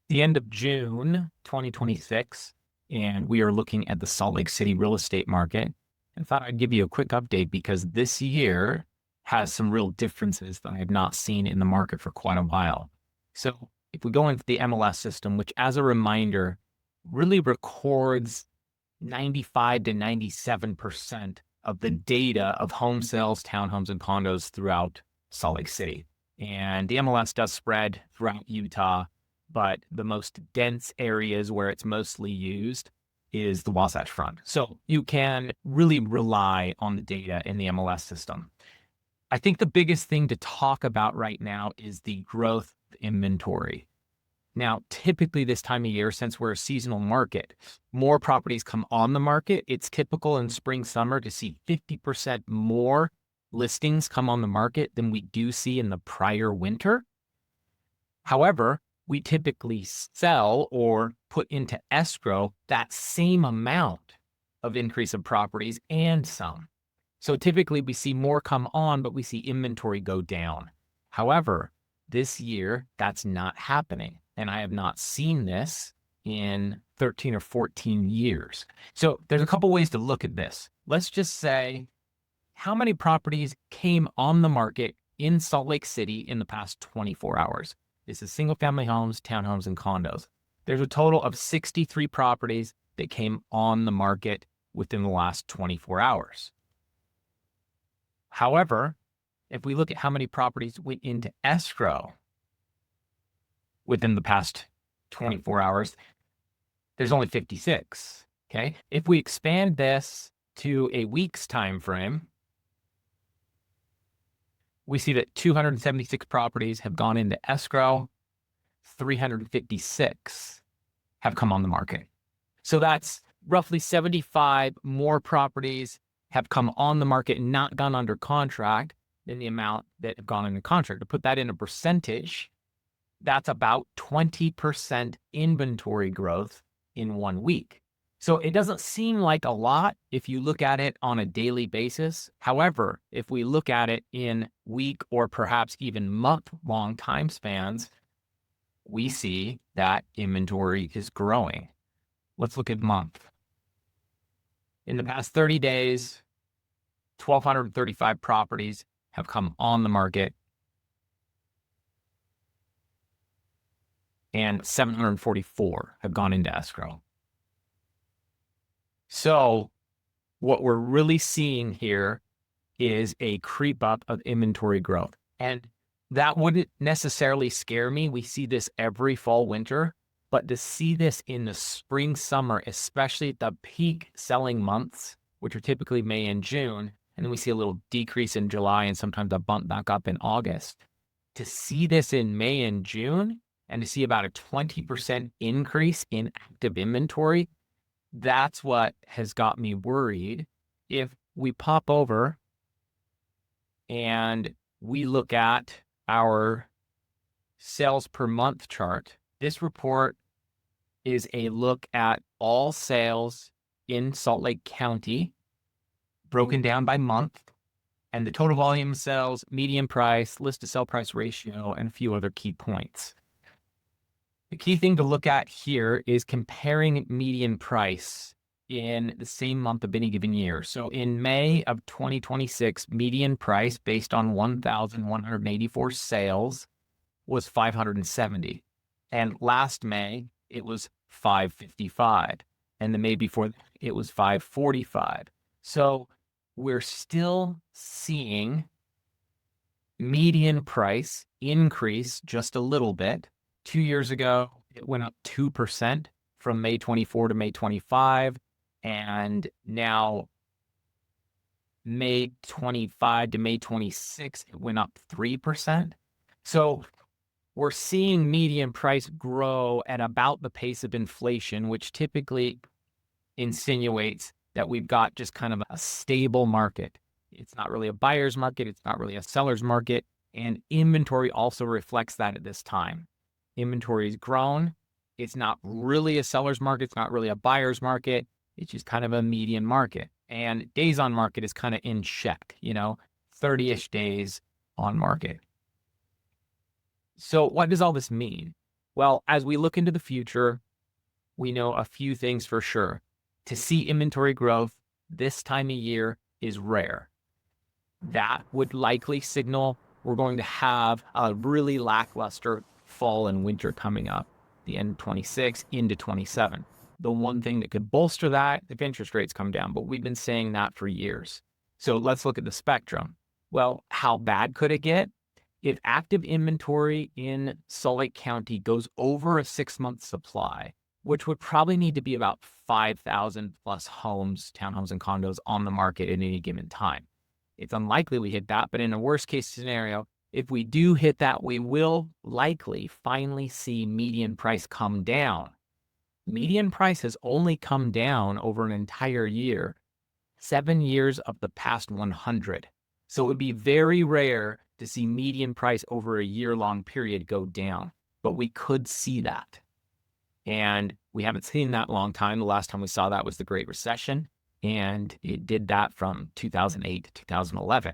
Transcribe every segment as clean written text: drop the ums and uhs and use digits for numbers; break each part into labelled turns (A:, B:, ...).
A: The end of June 2026, and we are looking at the Salt Lake City real estate market. I thought I'd give you a quick update because this year has some real differences that I have not seen in the market for quite a while. So if we go into the MLS system, which as a reminder, really records 95 to 97% of the data of home sales, townhomes, and condos throughout Salt Lake City. And the MLS does spread throughout Utah, but the most dense areas where it's mostly used is the Wasatch Front. So you can really rely on the data in the MLS system. I think the biggest thing to talk about right now is the growth inventory. Now, typically this time of year, since we're a seasonal market, more properties come on the market. It's typical in spring, summer to see 50% more listings come on the market than we do see in the prior winter. However, we typically sell or put into escrow that same amount of increase of properties and some. So typically we see more come on, but we see inventory go down. However, this year, that's not happening. And I have not seen this in 13 or 14 years. So there's a couple ways to look at this. Let's just say, how many properties came on the market in Salt Lake City in the past 24 hours? This is single family homes, townhomes, and condos. There's a total of 63 properties that came on the market within the last 24 hours. However, if we look at how many properties went into escrow within the past 24 hours, there's only 56. Okay. If we expand this to a week's time frame, we see that 276 properties have gone into escrow, 356 have come on the market. So that's roughly 75 more properties have come on the market and not gone under contract than the amount that have gone under contract. To put that in a percentage, that's about 20% inventory growth in 1 week. So it doesn't seem like a lot if you look at it on a daily basis. However, if we look at it in week or perhaps even month-long time spans, we see that inventory is growing. Let's look at month. In the past 30 days, 1,235 properties have come on the market and 744 have gone into escrow. So what we're really seeing here is a creep up of inventory growth. And that wouldn't necessarily scare me. We see this every fall, winter, but to see this in the spring, summer, especially at the peak selling months, which are typically May and June, and then we see a little decrease in July and sometimes a bump back up in August. To see this in May and June and to see about a 20% increase in active inventory, that's what has got me worried. If we pop over and we look at our sales per month chart, this report is a look at all sales in Salt Lake County, broken down by month, and the total volume sales, median price, list to sell price ratio, and a few other key points. The key thing to look at here is comparing median price in the same month of any given year. So in May of 2026, median price based on 1,184 sales was 570. And last May, it was 555. And the May before, it was 545. So we're still seeing median price increase just a little bit. 2 years ago, it went up 2% from May 24 to May 25. And now May 25 to May 26, it went up 3%. So we're seeing median price grow at about the pace of inflation, which typically insinuates that we've got just kind of a stable market. It's not really a buyer's market. It's not really a seller's market. And inventory also reflects that at this time. Inventory has grown. It's not really a seller's market. It's not really a buyer's market. It's just kind of a median market. And days on market is kind of in check, 30-ish days on market. So what does all this mean? Well, as we look into the future, we know a few things for sure. To see inventory growth this time of year is rare. That would likely signal we're going to have a really lackluster fall and winter coming up, the end of 26 into 27. The one thing that could bolster that, if interest rates come down, but we've been saying that for years. So let's look at the spectrum. Well, how bad could it get? If active inventory in Salt Lake County goes over a 6-month supply, which would probably need to be about 5,000 plus homes, townhomes, and condos on the market at any given time. It's unlikely we hit that, but in a worst case scenario, if we do hit that, we will likely finally see median price come down. Median price has only come down over an entire year, 7 years of the past 100. So it would be very rare to see median price over a year-long period go down, but we could see that. And we haven't seen that long time. The last time we saw that was the Great Recession, and it did that from 2008 to 2011.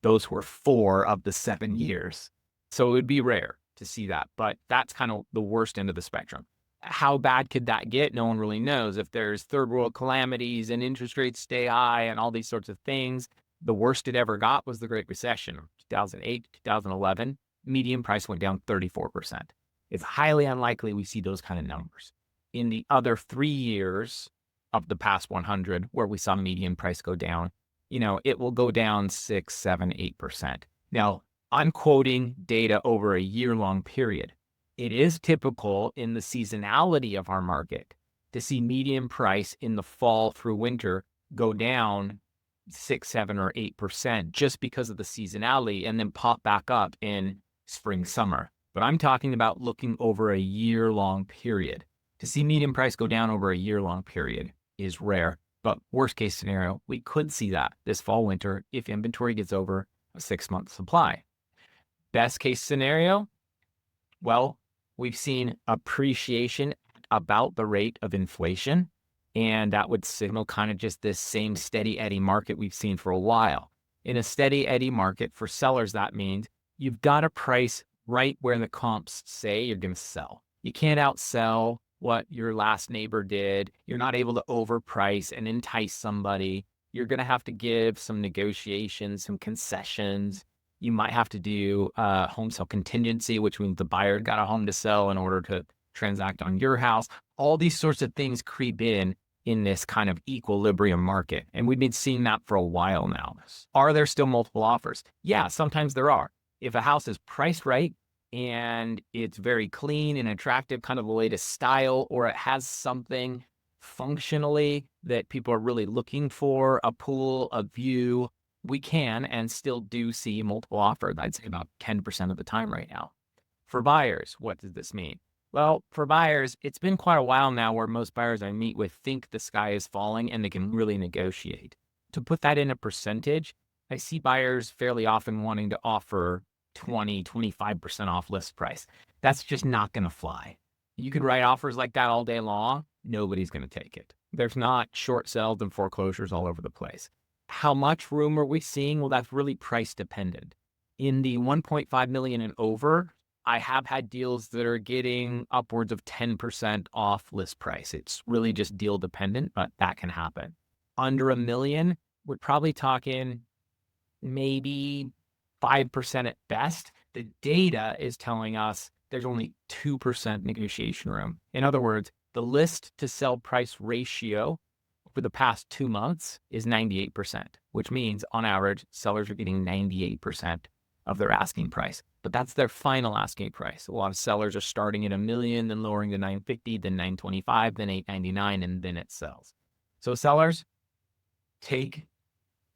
A: Those were 4 of the 7 years. So it would be rare to see that, but that's kind of the worst end of the spectrum. How bad could that get? No one really knows. If there's third world calamities and interest rates stay high and all these sorts of things, the worst it ever got was the Great Recession, 2008, 2011. Median price went down 34%. It's highly unlikely we see those kind of numbers. In the other 3 years of the past 100, where we saw median price go down, it will go down 6, 7, 8%. Now, I'm quoting data over a year-long period. It is typical in the seasonality of our market to see median price in the fall through winter go down 6, 7, or 8% just because of the seasonality and then pop back up in spring, summer. But I'm talking about looking over a year-long period. To see median price go down over a year-long period is rare, but worst case scenario, we could see that this fall, winter if inventory gets over a 6-month supply. Best case scenario, well, we've seen appreciation about the rate of inflation, and that would signal kind of just this same steady eddy market we've seen for a while. In a steady eddy market for sellers, that means you've got to price right where the comps say you're going to sell. You can't outsell what your last neighbor did. You're not able to overprice and entice somebody. You're going to have to give some negotiations, some concessions. You might have to do home sale contingency, which means the buyer got a home to sell in order to transact on your house. All these sorts of things creep in this kind of equilibrium market. And we've been seeing that for a while now. Are there still multiple offers? Yeah, sometimes there are. If a house is priced right and it's very clean and attractive, kind of the latest style, or it has something functionally that people are really looking for, a pool, a view, we can and still do see multiple offers. I'd say about 10% of the time right now. For buyers, what does this mean? Well, for buyers, it's been quite a while now where most buyers I meet with think the sky is falling and they can really negotiate. To put that in a percentage, I see buyers fairly often wanting to offer 20, 25% off list price. That's just not going to fly. You could write offers like that all day long. Nobody's going to take it. There's not short sales and foreclosures all over the place. How much room are we seeing? Well, that's really price dependent. In the 1.5 million and over, I have had deals that are getting upwards of 10% off list price. It's really just deal dependent, but that can happen. Under $1 million, we're probably talking maybe 5% at best. The data is telling us there's only 2% negotiation room. In other words, the list to sell price ratio for the past 2 months is 98%, which means on average, sellers are getting 98% of their asking price, but that's their final asking price. A lot of sellers are starting at $1 million, then lowering to $950, then $925, then $899, and then it sells. So sellers, take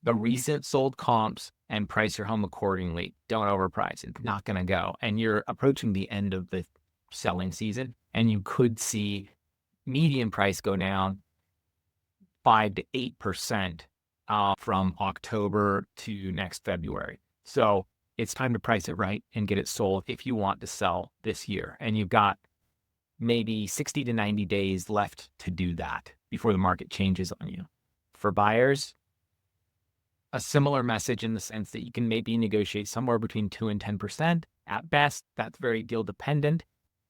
A: the recent sold comps and price your home accordingly. Don't overprice. It's not going to go. And you're approaching the end of the selling season, and you could see median price go down 5 to 8% from October to next February. So it's time to price it right and get it sold if you want to sell this year. And you've got maybe 60 to 90 days left to do that before the market changes on you. For buyers, a similar message in the sense that you can maybe negotiate somewhere between 2 and 10%. At best, that's very deal dependent.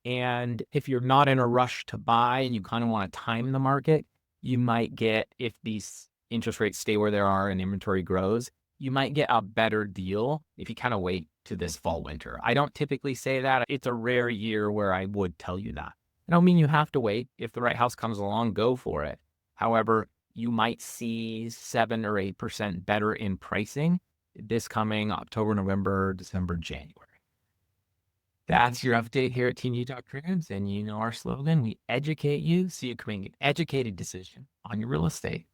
A: And if you're not in a rush to buy and you kind of want to time the market, you might get, if these interest rates stay where they are and inventory grows, you might get a better deal if you kind of wait to this fall, winter. I don't typically say that. It's a rare year where I would tell you that. I don't mean you have to wait. If the right house comes along, go for it. However, you might see 7 or 8% better in pricing this coming October, November, December, January. That's your update here at Team UtahCribs. And you know our slogan, we educate you so you can make an educated decision on your real estate.